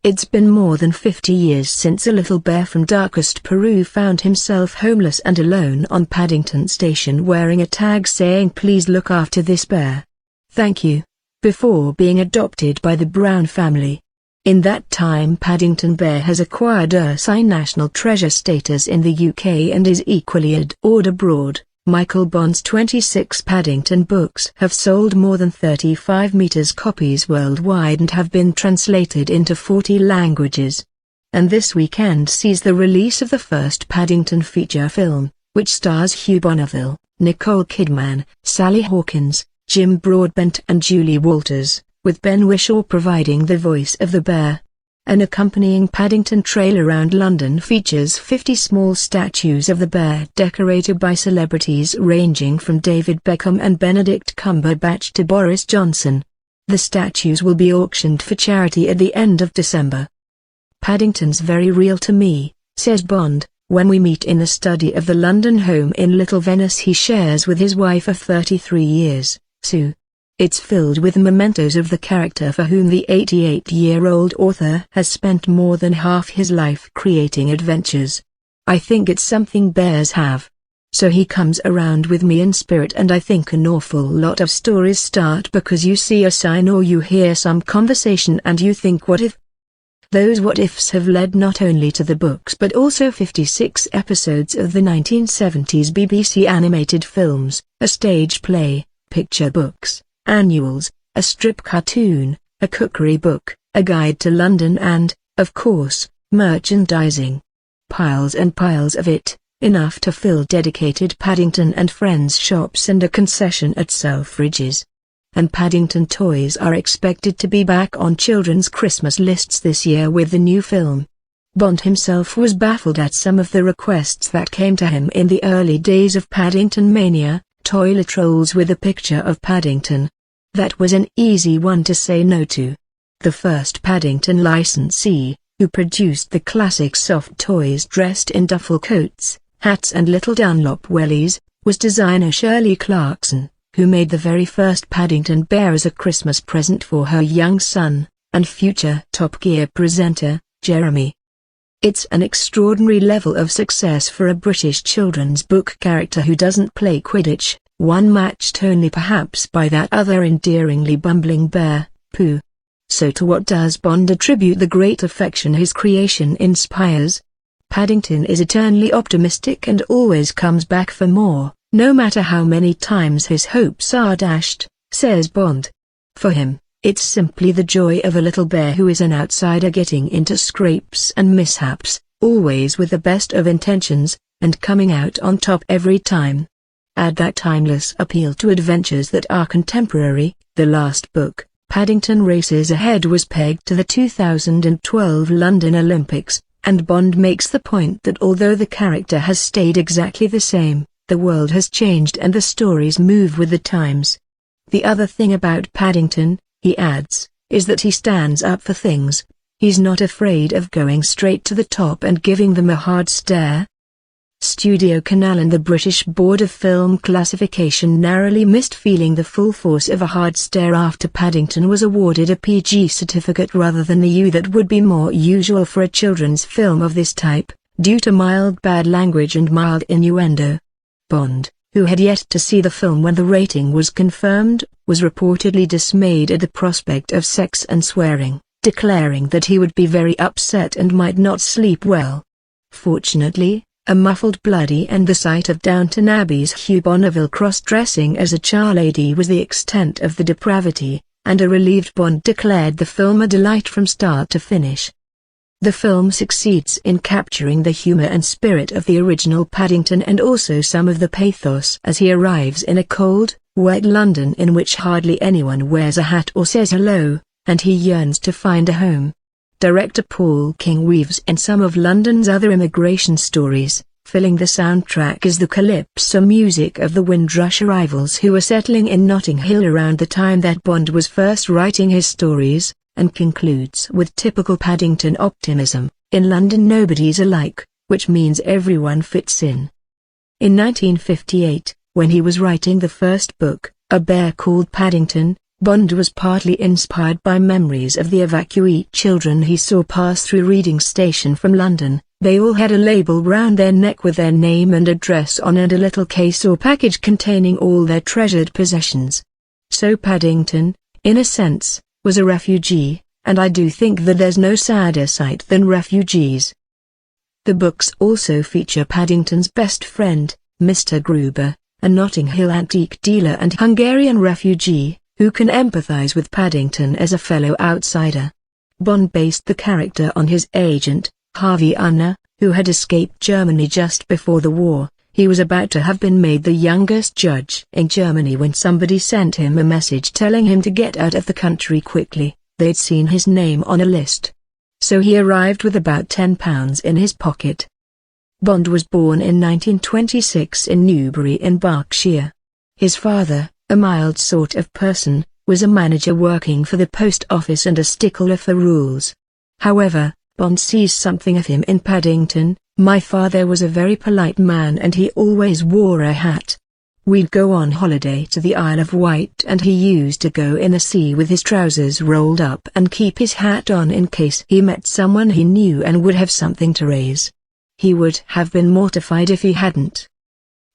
It's been more than 50 years since a little bear from darkest Peru found himself homeless and alone on Paddington Station wearing a tag saying "Please look after this bear. Thank you," before being adopted by the Brown family. In that time Paddington Bear has acquired ursine national treasure status in the UK and is equally adored abroad. Michael Bond's 26 Paddington books have sold more than 35 million copies worldwide and have been translated into 40 languages. And this weekend sees the release of the first Paddington feature film, which stars Hugh Bonneville, Nicole Kidman, Sally Hawkins, Jim Broadbent and Julie Walters, with Ben Whishaw providing the voice of the bear. An accompanying Paddington trail around London features 50 small statues of the bear decorated by celebrities ranging from David Beckham and Benedict Cumberbatch to Boris Johnson. The statues will be auctioned for charity at the end of December. "Paddington's very real to me," says Bond, when we meet in the study of the London home in Little Venice he shares with his wife of 33 years, Sue. It's filled with mementos of the character for whom the 88-year-old author has spent more than half his life creating adventures. I think it's something bears have. So he comes around with me in spirit, and I think an awful lot of stories start because you see a sign or you hear some conversation and you think what if? Those what ifs have led not only to the books but also 56 episodes of the 1970s BBC animated films, a stage play, picture books, annuals, a strip cartoon, a cookery book, a guide to London and, of course, merchandising. Piles and piles of it, enough to fill dedicated Paddington and Friends shops and a concession at Selfridges. And Paddington toys are expected to be back on children's Christmas lists this year with the new film. Bond himself was baffled at some of the requests that came to him in the early days of Paddington Mania, toilet rolls with a picture of Paddington. That was an easy one to say no to. The first Paddington licensee, who produced the classic soft toys dressed in duffel coats, hats and little Dunlop wellies, was designer Shirley Clarkson, who made the very first Paddington Bear as a Christmas present for her young son, and future Top Gear presenter, Jeremy. It's an extraordinary level of success for a British children's book character who doesn't play Quidditch, one matched only perhaps by that other endearingly bumbling bear, Pooh. So to what does Bond attribute the great affection his creation inspires? Paddington is eternally optimistic and always comes back for more, no matter how many times his hopes are dashed, says Bond. For him, it's simply the joy of a little bear who is an outsider getting into scrapes and mishaps, always with the best of intentions, and coming out on top every time. Add that timeless appeal to adventures that are contemporary. The last book, Paddington Races Ahead, was pegged to the 2012 London Olympics, and Bond makes the point that although the character has stayed exactly the same, the world has changed and the stories move with the times. The other thing about Paddington, he adds, is that he stands up for things. He's not afraid of going straight to the top and giving them a hard stare. Studio Canal and the British Board of Film Classification narrowly missed feeling the full force of a hard stare after Paddington was awarded a PG certificate rather than the U that would be more usual for a children's film of this type, due to mild bad language and mild innuendo. Bond, who had yet to see the film when the rating was confirmed, was reportedly dismayed at the prospect of sex and swearing, declaring that he would be very upset and might not sleep well. Fortunately, a muffled bloody and the sight of Downton Abbey's Hugh Bonneville cross-dressing as a charlady was the extent of the depravity, and a relieved Bond declared the film a delight from start to finish. The film succeeds in capturing the humor and spirit of the original Paddington and also some of the pathos as he arrives in a cold, wet London in which hardly anyone wears a hat or says hello, and he yearns to find a home. Director Paul King weaves in some of London's other immigration stories. Filling the soundtrack is the calypso music of the Windrush arrivals who were settling in Notting Hill around the time that Bond was first writing his stories, and concludes with typical Paddington optimism, "In London nobody's alike," which means everyone fits in. In 1958, when he was writing the first book, A Bear Called Paddington, Bond was partly inspired by memories of the evacuee children he saw pass through Reading Station from London. They all had a label round their neck with their name and address on and a little case or package containing all their treasured possessions. So Paddington, in a sense, was a refugee, and I do think that there's no sadder sight than refugees. The books also feature Paddington's best friend, Mr. Gruber, a Notting Hill antique dealer and Hungarian refugee, who can empathize with Paddington as a fellow outsider. Bond based the character on his agent, Harvey Unner, who had escaped Germany just before the war. He was about to have been made the youngest judge in Germany when somebody sent him a message telling him to get out of the country quickly. They'd seen his name on a list. So he arrived with about £10 in his pocket. Bond was born in 1926 in Newbury in Berkshire. His father, a mild sort of person, was a manager working for the post office and a stickler for rules. However, Bond sees something of him in Paddington. My father was a very polite man and he always wore a hat. We'd go on holiday to the Isle of Wight and he used to go in the sea with his trousers rolled up and keep his hat on in case he met someone he knew and would have something to raise. He would have been mortified if he hadn't.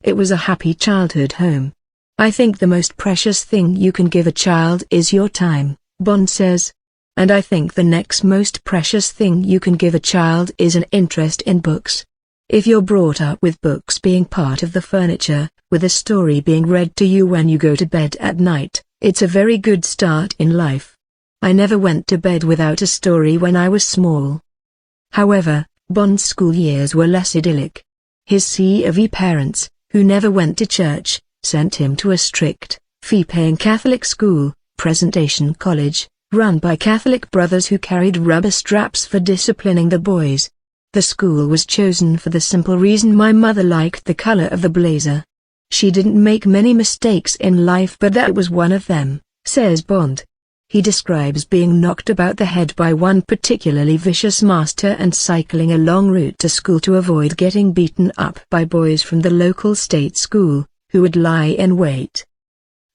It was a happy childhood home. I think the most precious thing you can give a child is your time, Bond says. And I think the next most precious thing you can give a child is an interest in books. If you're brought up with books being part of the furniture, with a story being read to you when you go to bed at night, it's a very good start in life. I never went to bed without a story when I was small. However, Bond's school years were less idyllic. His C of E parents, who never went to church, sent him to a strict, fee-paying Catholic school, Presentation College, run by Catholic brothers who carried rubber straps for disciplining the boys. The school was chosen for the simple reason my mother liked the color of the blazer. She didn't make many mistakes in life but that was one of them, says Bond. He describes being knocked about the head by one particularly vicious master and cycling a long route to school to avoid getting beaten up by boys from the local state school, who would lie in wait.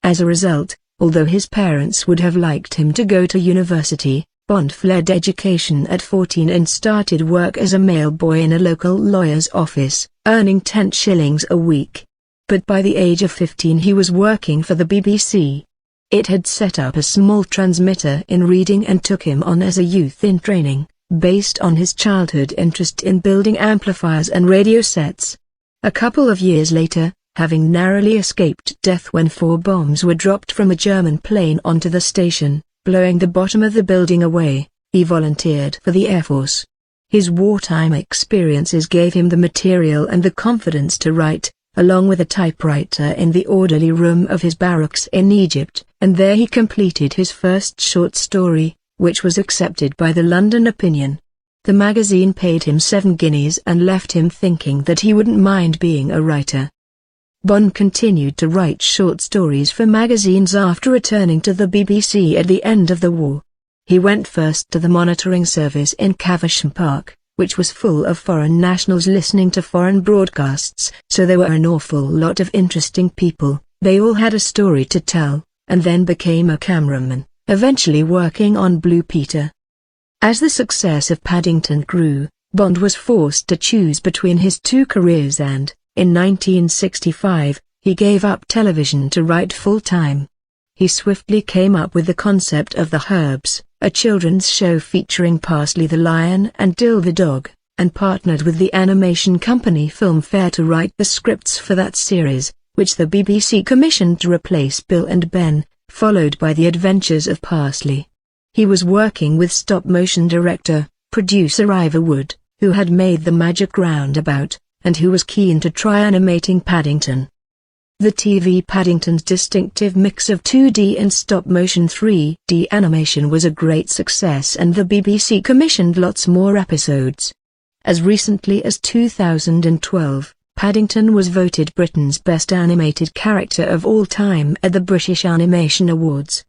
As a result, although his parents would have liked him to go to university, Bond fled education at 14 and started work as a mailboy in a local lawyer's office, earning 10 shillings a week. But by the age of 15 he was working for the BBC. It had set up a small transmitter in Reading and took him on as a youth in training, based on his childhood interest in building amplifiers and radio sets. A couple of years later, having narrowly escaped death when 4 bombs were dropped from a German plane onto the station, blowing the bottom of the building away, he volunteered for the Air Force. His wartime experiences gave him the material and the confidence to write, along with a typewriter in the orderly room of his barracks in Egypt, and there he completed his first short story, which was accepted by the London Opinion. The magazine paid him 7 guineas and left him thinking that he wouldn't mind being a writer. Bond continued to write short stories for magazines after returning to the BBC at the end of the war. He went first to the monitoring service in Caversham Park, which was full of foreign nationals listening to foreign broadcasts, so there were an awful lot of interesting people. They all had a story to tell, and then became a cameraman, eventually working on Blue Peter. As the success of Paddington grew, Bond was forced to choose between his 2 careers and, in 1965, he gave up television to write full-time. He swiftly came up with the concept of The Herbs, a children's show featuring Parsley the lion and Dill the dog, and partnered with the animation company Filmfare to write the scripts for that series, which the BBC commissioned to replace Bill and Ben, followed by The Adventures of Parsley. He was working with stop-motion director, producer Ivor Wood, who had made The Magic Roundabout, and who was keen to try animating Paddington. The TV Paddington's distinctive mix of 2D and stop-motion 3D animation was a great success and the BBC commissioned lots more episodes. As recently as 2012, Paddington was voted Britain's best animated character of all time at the British Animation Awards.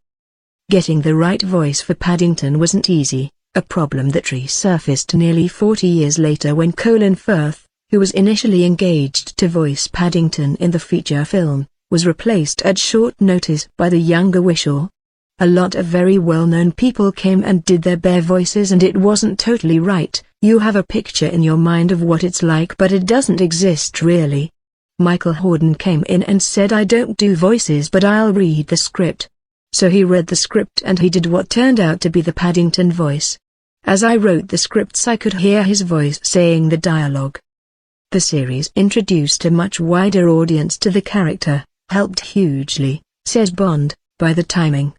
Getting the right voice for Paddington wasn't easy, a problem that resurfaced nearly 40 years later when Colin Firth, who was initially engaged to voice Paddington in the feature film, was replaced at short notice by the younger Whishaw. A lot of very well-known people came and did their bear voices and it wasn't totally right. You have a picture in your mind of what it's like but it doesn't exist really. Michael Hordern came in and said I don't do voices but I'll read the script. So he read the script and he did what turned out to be the Paddington voice. As I wrote the scripts I could hear his voice saying the dialogue. The series introduced a much wider audience to the character, helped hugely, says Bond, by the timing.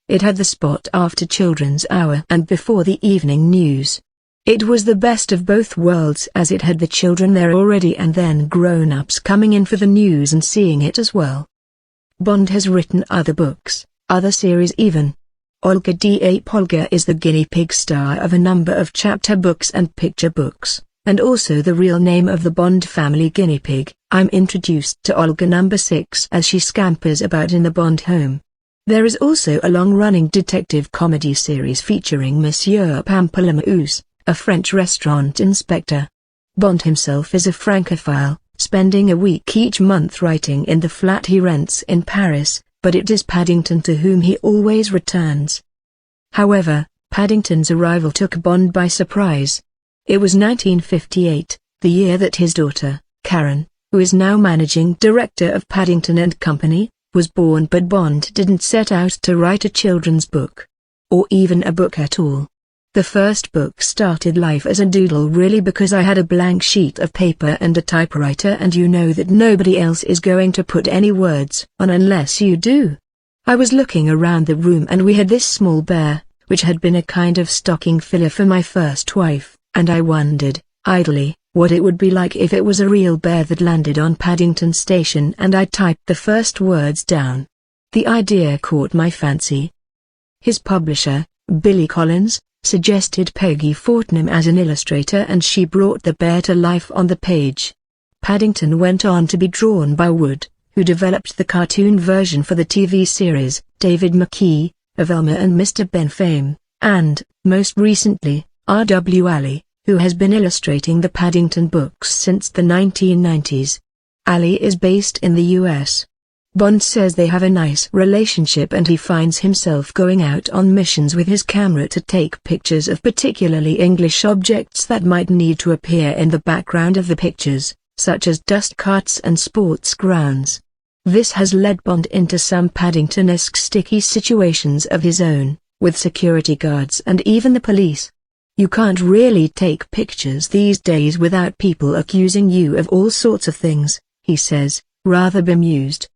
It had the spot after Children's Hour and before the evening news. It was the best of both worlds as it had the children there already and then grown-ups coming in for the news and seeing it as well. Bond has written other books, other series even. Olga Polga is the guinea pig star of a number of chapter books and picture books, and also the real name of the Bond family guinea pig. I'm introduced to Olga number 6 as she scampers about in the Bond home. There is also a long-running detective comedy series featuring Monsieur Pamplemousse, a French restaurant inspector. Bond himself is a Francophile, spending a week each month writing in the flat he rents in Paris, but it is Paddington to whom he always returns. However, Paddington's arrival took Bond by surprise. It was 1958, the year that his daughter, Karen, who is now managing director of Paddington and Company, was born, but Bond didn't set out to write a children's book. Or even a book at all. The first book started life as a doodle really because I had a blank sheet of paper and a typewriter and you know that nobody else is going to put any words on unless you do. I was looking around the room and we had this small bear, which had been a kind of stocking filler for my first wife, and I wondered, idly, what it would be like if it was a real bear that landed on Paddington Station, and I typed the first words down. The idea caught my fancy. His publisher, Billy Collins, suggested Peggy Fortnum as an illustrator and she brought the bear to life on the page. Paddington went on to be drawn by Wood, who developed the cartoon version for the TV series, David McKee, of Elmer and Mr. Ben fame, and, most recently, R.W. Alley, who has been illustrating the Paddington books since the 1990s. Alley is based in the US. Bond says they have a nice relationship and he finds himself going out on missions with his camera to take pictures of particularly English objects that might need to appear in the background of the pictures, such as dust carts and sports grounds. This has led Bond into some Paddington-esque sticky situations of his own, with security guards and even the police. You can't really take pictures these days without people accusing you of all sorts of things, he says, rather bemused.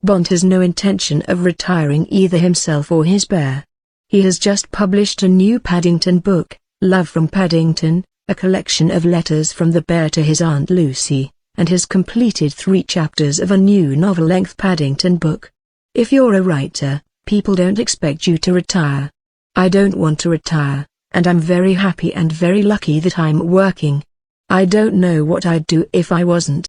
Bond has no intention of retiring either himself or his bear. He has just published a new Paddington book, Love from Paddington, a collection of letters from the bear to his Aunt Lucy, and has completed 3 chapters of a new novel-length Paddington book. If you're a writer, people don't expect you to retire. I don't want to retire, and I'm very happy and very lucky that I'm working. I don't know what I'd do if I wasn't.